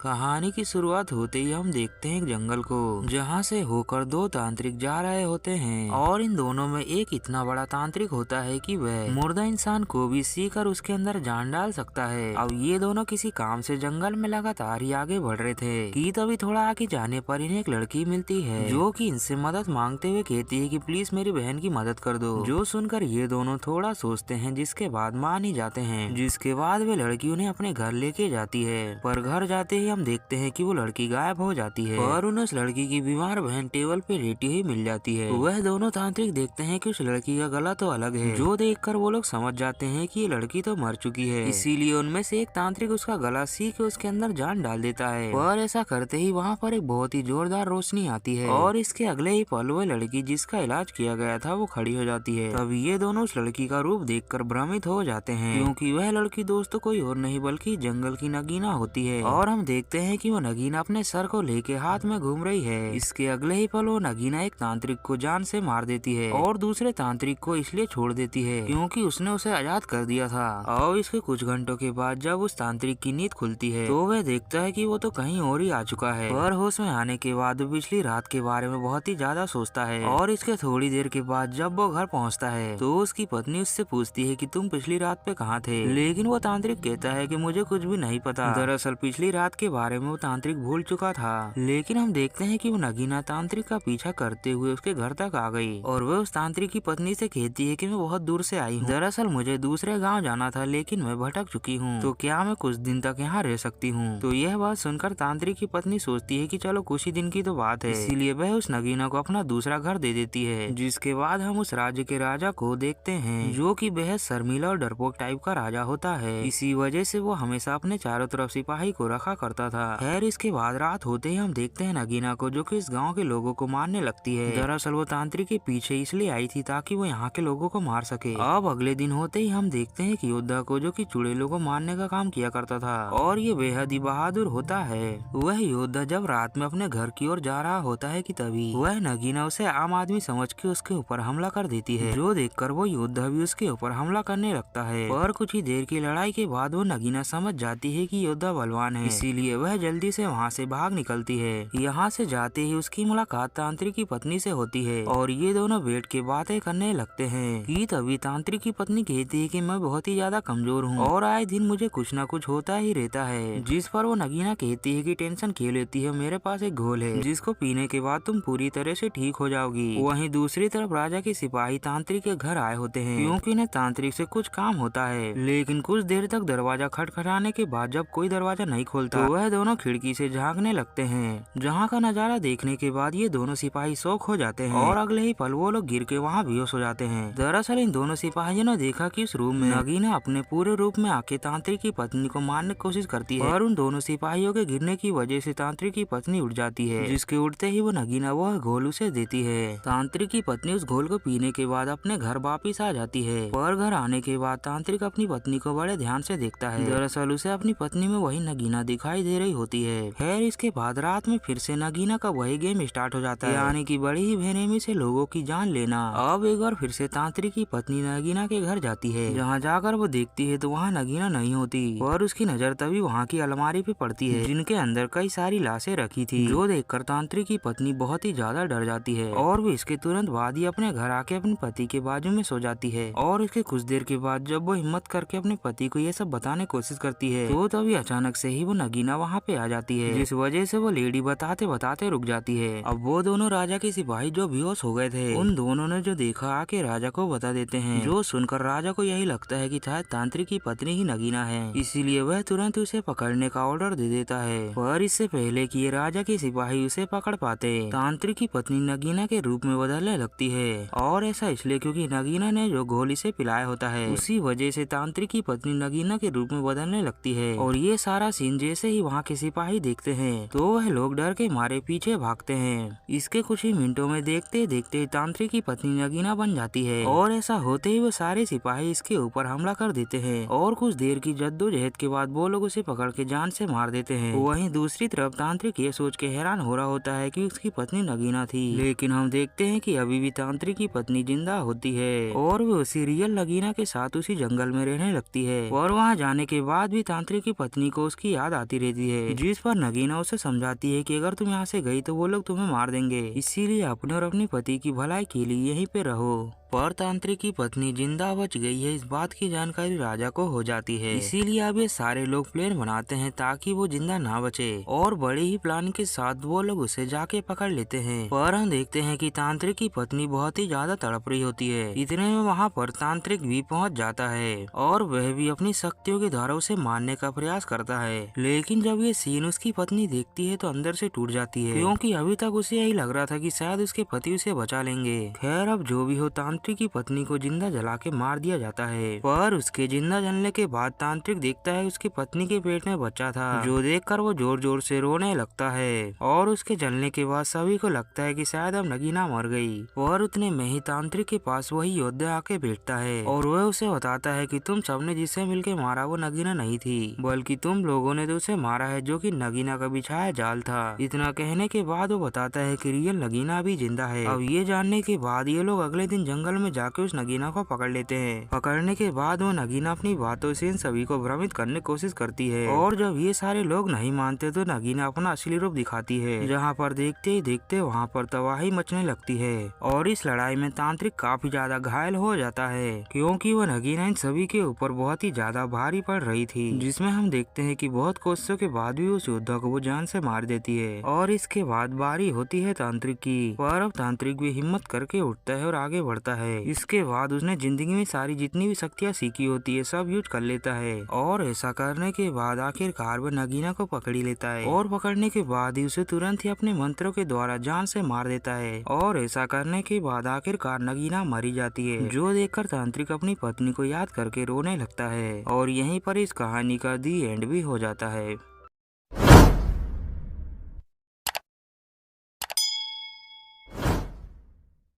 कहानी की शुरुआत होते ही हम देखते हैं एक जंगल को, जहाँ से होकर दो तांत्रिक जा रहे होते हैं और इन दोनों में एक इतना बड़ा तांत्रिक होता है कि वह मुर्दा इंसान को भी सीख कर उसके अंदर जान डाल सकता है। अब ये दोनों किसी काम से जंगल में लगातार ही आगे बढ़ रहे थे कि तभी थोड़ा आगे जाने पर इन्हें एक लड़की मिलती है जो कि इनसे मदद मांगते हुए कहती है कि प्लीज मेरी बहन की मदद कर दो। जो सुनकर ये दोनों थोड़ा सोचते हैं, जिसके बाद मान ही जाते हैं। जिसके बाद वे लड़की उन्हें अपने घर लेके जाती है, पर घर जाते ही हम देखते हैं कि वो लड़की गायब हो जाती है और उन्हें उस लड़की की बीमार बहन टेबल पे लेटी हुई मिल जाती है। वह दोनों तांत्रिक देखते हैं कि उस लड़की का गला तो अलग है, जो देखकर वो लोग समझ जाते हैं कि ये लड़की तो मर चुकी है। इसीलिए उनमें से एक तांत्रिक उसका गला सीख के उसके अंदर जान डाल देता है। और ऐसा करते ही वहाँ पर एक बहुत ही जोरदार रोशनी आती है और इसके अगले ही पल वह लड़की जिसका इलाज किया गया था वो खड़ी हो जाती है। तभी ये दोनों उस लड़की का रूप देखकर भ्रमित हो जाते हैं, क्योंकि वह लड़की दोस्तों कोई और नहीं बल्कि जंगल की नगीना होती है। और हम देखते हैं कि वो नगीना अपने सर को लेके हाथ में घूम रही है। इसके अगले ही पल वो नगीना एक तांत्रिक को जान से मार देती है और दूसरे तांत्रिक को इसलिए छोड़ देती है क्योंकि उसने उसे आजाद कर दिया था। और इसके कुछ घंटों के बाद जब उस तांत्रिक की नींद खुलती है तो वह देखता है कि वो तो कहीं और ही आ चुका है। और होश में आने के बाद वो पिछली रात के बारे में बहुत ही ज्यादा सोचता है। और इसके थोड़ी देर के बाद जब वो घर पहुँचता है तो उसकी पत्नी उससे पूछती है कि तुम पिछली रात पे कहाँ थे, लेकिन वो तांत्रिक कहता है कि मुझे कुछ भी नहीं पता। दरअसल पिछली रात के बारे में वो तांत्रिक भूल चुका था। लेकिन हम देखते हैं कि वो नगीना तांत्रिक का पीछा करते हुए उसके घर तक आ गई और वह उस तांत्रिक की पत्नी से कहती है कि मैं बहुत दूर से आई हूँ। दरअसल मुझे दूसरे गांव जाना था लेकिन मैं भटक चुकी हूँ, तो क्या मैं कुछ दिन तक यहाँ रह सकती हूँ। तो यह बात सुनकर तांत्रिक की पत्नी सोचती है कि चलो कुछ ही दिन की तो बात है, इसीलिए वह उस नगीना को अपना दूसरा घर दे देती है। जिसके बाद हम उस राज्य के राजा को देखते हैं जो कि बेहद शर्मीला और डरपोक टाइप का राजा होता है। इसी वजह से वो हमेशा अपने चारों तरफ सिपाही को रखा करता था। खैर इसके बाद रात होते ही हम देखते हैं नगीना को जो कि इस गांव के लोगों को मारने लगती है। दरअसल वो तांत्रिक के पीछे इसलिए आई थी ताकि वो यहाँ के लोगों को मार सके। अब अगले दिन होते ही हम देखते हैं कि योद्धा को जो कि चुड़ैलों को मारने का काम किया करता था और ये बेहद ही बहादुर होता है। वह योद्धा जब रात में अपने घर की ओर जा रहा होता है कि तभी वह नगीना उसे आम आदमी समझ के उसके ऊपर हमला कर देती है, जो देखकर वो योद्धा भी उसके ऊपर हमला करने लगता है। और कुछ ही देर की लड़ाई के बाद वो नगीना समझ जाती है कि योद्धा बलवान है, इसीलिए वह जल्दी से वहाँ से भाग निकलती है। यहाँ से जाते ही उसकी मुलाकात तांत्रिक की पत्नी से होती है और ये दोनों बैठ के बातें करने लगते हैं कि तभी तांत्रिक की पत्नी कहती है कि मैं बहुत ही ज्यादा कमजोर हूँ और आए दिन मुझे कुछ न कुछ होता ही रहता है। जिस पर वो नगीना कहती है कि टेंशन क्यों लेती है, मेरे पास एक घोल है जिसको पीने के बाद तुम पूरी तरह से ठीक हो जाओगी। वहीं दूसरी तरफ राजा के सिपाही तांत्रिक के घर आए होते हैं क्योंकि इन्हें तांत्रिक से कुछ काम होता है। लेकिन कुछ देर तक दरवाजा खटखटाने के बाद जब कोई दरवाजा नहीं खोलता तो वह दोनों खिड़की से झांकने लगते हैं, जहाँ का नजारा देखने के बाद ये दोनों सिपाही शौक हो जाते हैं और अगले ही पल वो लोग गिर के वहाँ बेहोश हो जाते हैं। दरअसल इन दोनों सिपाहियों ने देखा कि इस रूम में नगीना अपने पूरे रूप में आके तांत्रिक की पत्नी को मारने की कोशिश करती है और उन दोनों सिपाहियों के गिरने की वजह से तांत्रिक की पत्नी उठ जाती है। जिसके उठते ही वो नगीना वह घोल उसे देती है। तांत्रिक की पत्नी उस घोल को पीने के बाद अपने घर वापिस आ जाती है और घर आने के बाद तांत्रिक अपनी पत्नी को बड़े ध्यान से देखता है। दरअसल उसे अपनी पत्नी में वही नगीना दिखाई दे रही होती है। खैर इसके बाद रात में फिर से नगीना का वही गेम स्टार्ट हो जाता है, यानी कि बड़ी ही बेरहमी से लोगों की जान लेना। अब एक बार फिर से तांत्रिक की पत्नी नगीना के घर जाती है, जहाँ जाकर वो देखती है तो वहाँ नगीना नहीं होती और उसकी नजर तभी वहाँ की अलमारी पे पड़ती है जिनके अंदर कई सारी लाशें रखी थी, जो देखकर तांत्रिक की पत्नी बहुत ही ज्यादा डर जाती है और वो इसके तुरंत बाद ही अपने घर आके अपने पति के बाजू में सो जाती है। और इसके कुछ देर के बाद जब वो हिम्मत करके अपने पति को ये सब बताने की कोशिश करती है तो तभी अचानक से ही वो नगीना वहाँ पे आ जाती है, जिस वजह से वो लेडी बताते बताते रुक जाती है। अब वो दोनों राजा के सिपाही जो बेहोश हो गए थे उन दोनों ने जो देखा आके राजा को बता देते हैं, जो सुनकर राजा को यही लगता है कि शायद तांत्रिक की पत्नी ही नगीना है, इसीलिए वह तुरंत उसे पकड़ने का ऑर्डर दे देता है। पर इससे पहले कि ये राजा के सिपाही उसे पकड़ पाते तांत्रिक की पत्नी नगीना के रूप में बदलने लगती है। और ऐसा इसलिए क्योंकि नगीना ने जो घोल इसे पिलाया होता है उसी वजह से तांत्रिक की पत्नी नगीना के रूप में बदलने लगती है। और ये सारा सीन जैसे ही वहाँ के सिपाही देखते हैं तो वह लोग डर के मारे पीछे भागते हैं। इसके कुछ ही मिनटों में देखते देखते तांत्रिक की पत्नी नगीना बन जाती है और ऐसा होते ही वो सारे सिपाही इसके ऊपर हमला कर देते हैं और कुछ देर की जद्दोजहद के बाद वो लोग उसे पकड़ के जान से मार देते हैं। वहीं दूसरी तरफ तांत्रिक ये सोच के हैरान हो रहा होता है कि उसकी पत्नी नगीना थी, लेकिन हम देखते हैं कि अभी भी तांत्रिक की पत्नी जिंदा होती है और वो उसी रियल नगीना के साथ उसी जंगल में रहने लगती है। और वहाँ जाने के बाद भी तांत्रिक की पत्नी को उसकी याद आती लेती है, जिस पर नगीना उसे समझाती है कि अगर तुम यहाँ से गई तो वो लोग तुम्हें मार देंगे, इसीलिए अपने और अपनी पति की भलाई के लिए यहीं पे रहो। पर तांत्रिक की पत्नी जिंदा बच गई है, इस बात की जानकारी राजा को हो जाती है, इसीलिए अब ये सारे लोग प्लान बनाते हैं ताकि वो जिंदा ना बचे, और बड़े ही प्लान के साथ वो लोग उसे जाके पकड़ लेते हैं। पर हम देखते हैं कि तांत्रिक की पत्नी बहुत ही ज्यादा तड़प रही होती है। इतने में वहाँ पर तांत्रिक भी पहुँच जाता है और वह भी अपनी शक्तियों के द्वारा उसे मारने का प्रयास करता है, लेकिन जब ये सीन उसकी पत्नी देखती है तो अंदर से टूट जाती है, क्योंकि अभी तक उसे यही लग रहा था कि शायद उसके पति उसे बचा लेंगे। खैर अब जो भी हो, तांत्रिक की पत्नी को जिंदा जला के मार दिया जाता है। पर उसके जिंदा जलने के बाद तांत्रिक देखता है उसकी पत्नी के पेट में बच्चा था, जो देखकर वो जोर जोर से रोने लगता है, और उसके जलने के बाद सभी को लगता है कि शायद अब नगीना मर गई। और उतने में ही तांत्रिक के पास वही योद्धा आके बैठता है और वह उसे बताता है कि तुम सबने जिसे मिलके मारा वो नगीना नहीं थी, बल्कि तुम लोगों ने तो उसे मारा है, जो कि नगीना का बिछाया जाल था। इतना कहने के बाद वो बताता है कि रियल नगीना भी जिंदा है। अब ये जानने के बाद ये लोग अगले दिन जंगल में जाके उस नगीना को पकड़ लेते हैं। पकड़ने के बाद वो नगीना अपनी बातों से इन सभी को भ्रमित करने की कोशिश करती है, और जब ये सारे लोग नहीं मानते तो नगीना अपना असली रूप दिखाती है, जहाँ पर देखते ही देखते वहाँ पर तबाही मचने लगती है। और इस लड़ाई में तांत्रिक काफी ज्यादा घायल हो जाता है, क्योंकि वो नगीना इन सभी के ऊपर बहुत ही ज्यादा भारी पड़ रही थी, जिसमें हम देखते हैं कि बहुत कोशिशों के बाद भी उस योद्धा को वो जान से मार देती है। और इसके बाद बारी होती है तांत्रिक की, पर अब तांत्रिक भी हिम्मत करके उठता है और आगे बढ़ता है। इसके बाद उसने जिंदगी में सारी जितनी भी शक्तियाँ सीखी होती है सब यूज कर लेता है, और ऐसा करने के बाद आखिरकार वो नगीना को पकड़ ही लेता है, और पकड़ने के बाद ही उसे तुरंत ही अपने मंत्रों के द्वारा जान से मार देता है। और ऐसा करने के बाद आखिरकार नगीना मरी जाती है, जो देखकर तांत्रिक अपनी पत्नी को याद करके रोने लगता है। और यहीं पर इस कहानी का दी एंड भी हो जाता है।